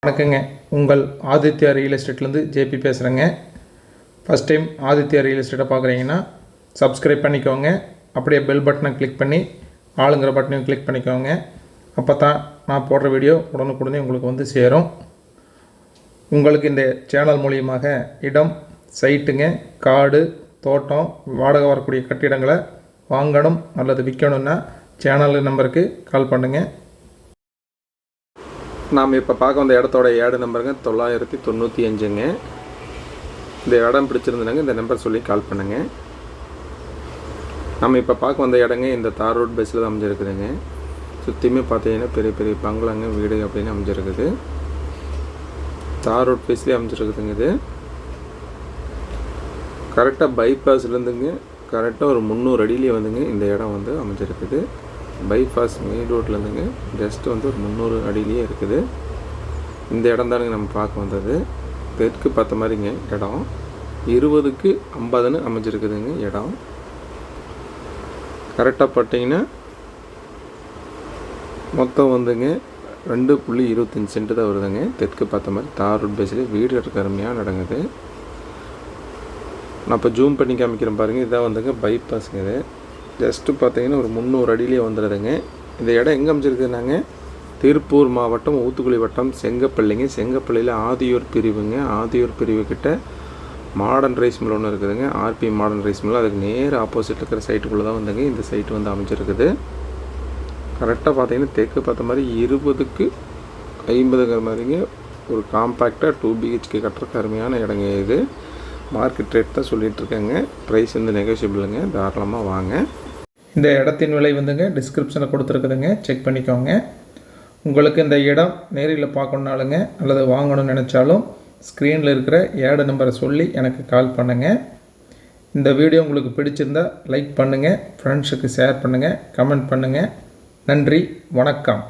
வணக்கங்க. உங்கள் Aditya real எஸ்டேட்லேருந்து JP பேசுகிறேங்க. ஃபஸ்ட் டைம் ஆதித்யா ரியல் எஸ்டேட்டை பார்க்குறீங்கன்னா சப்ஸ்கிரைப் பண்ணிக்கோங்க. அப்படியே பெல் பட்டனை கிளிக் பண்ணி ஆளுங்கிற பட்டனையும் கிளிக் பண்ணிக்கோங்க. அப்போ தான் நான் போடுற வீடியோ உடனுக்குடனே உங்களுக்கு வந்து சேரும். உங்களுக்கு இந்த சேனல் மூலியமாக இடம், சைட்டுங்க, காடு, தோட்டம், வாடகை வரக்கூடிய கட்டிடங்களை வாங்கணும் அல்லது விற்கணுன்னா சேனல் நம்பருக்கு கால் பண்ணுங்கள். நாம் இப்போ பார்க்க வந்த இடத்தோட ஏடு நம்பருங்க 995ங்க. இந்த இடம் பிடிச்சிருந்தாங்க இந்த நம்பர் சொல்லி கால் பண்ணுங்கள். நம்ம இப்போ பார்க்க வந்த இடங்க இந்த தார் ரோட் பஸ்ஸில் தான் அமைஞ்சிருக்குதுங்க. சுற்றியுமே பார்த்தீங்கன்னா பெரிய பெரிய பங்களாங்க, வீடு அப்படின்னு அமைஞ்சிருக்குது. தார் ரோட் பஸ்லேயே அமைஞ்சிருக்குதுங்க. இது கரெக்டாக பைபாஸ்லேருந்துங்க கரெக்டாக ஒரு 300 அடியிலே வந்துங்க இந்த இடம் வந்து அமைஞ்சிருக்குது. பைபாஸ் மெயின் ரோட்லேருந்துங்க ஜஸ்ட்டு வந்து ஒரு 300 அடியிலேயே இருக்குது. இந்த இடம் தானுங்க நம்ம பார்க்க வந்தது. தெற்கு பார்த்த மாதிரிங்க இடம் 20க்கு 50ன்னு அமைஞ்சிருக்குதுங்க இடம். கரெக்டாக பார்த்தீங்கன்னா மொத்தம் வந்துங்க 2.25 சென்ட் தான் வருதுங்க. தெற்கு பார்த்த மாதிரி தார் ரோட் பேஸில் வீடு இருக்க அருமையாக நடங்குது. நான் இப்போ ஜூம் பண்ணி காமிக்கிறேன் பாருங்கள். இதான் வந்துங்க பைபாஸுங்க. இது ஜஸ்ட்டு பார்த்தீங்கன்னா ஒரு 300 அடியிலே வந்துடுதுங்க. இந்த இடம் எங்கே அமைச்சிருக்குதுனாங்க திருப்பூர் மாவட்டம், ஊத்துக்குளி வட்டம், செங்கப்பள்ளிங்க. செங்கப்பள்ளியில் ஆதியூர் பிரிவுங்க. ஆதியூர் பிரிவு கிட்ட மாடர்ன் ரைஸ் மில் ஒன்று இருக்குதுங்க. RP modern rice mill. அதுக்கு நேர் ஆப்போசிட்டில் இருக்கிற சைட்டுக்குள்ளே தான் வந்துங்க இந்த சைட்டு வந்து அமைச்சிருக்குது. கரெக்டாக பார்த்தீங்கன்னா தெற்கு பார்த்த மாதிரி 20க்கு 50ங்கிற மாதிரிங்க ஒரு காம்பேக்டாக 2 BHK கட்டுறதுக்கு அருமையான இடங்க. இது மார்க்கெட் ரேட் தான் சொல்லிகிட்ருக்கேங்க. ப்ரைஸ் வந்து நெகோஷியபிளுங்க. தாராளமாக வாங்க. இந்த இடத்தின் விலை வந்துங்க டிஸ்கிரிப்ஷனில் கொடுத்துருக்குதுங்க, செக் பண்ணிக்கோங்க. உங்களுக்கு இந்த இடம் நேரில் பார்க்கணுனாலுங்க அல்லது வாங்கணும்னு நினச்சாலும் ஸ்க்ரீனில் இருக்கிற ஏடு நம்பரை சொல்லி எனக்கு கால் பண்ணுங்கள். இந்த வீடியோ உங்களுக்கு பிடிச்சிருந்தால் லைக் பண்ணுங்கள், ஃப்ரெண்ட்ஸுக்கு ஷேர் பண்ணுங்கள், கமெண்ட் பண்ணுங்கள். நன்றி, வணக்கம்.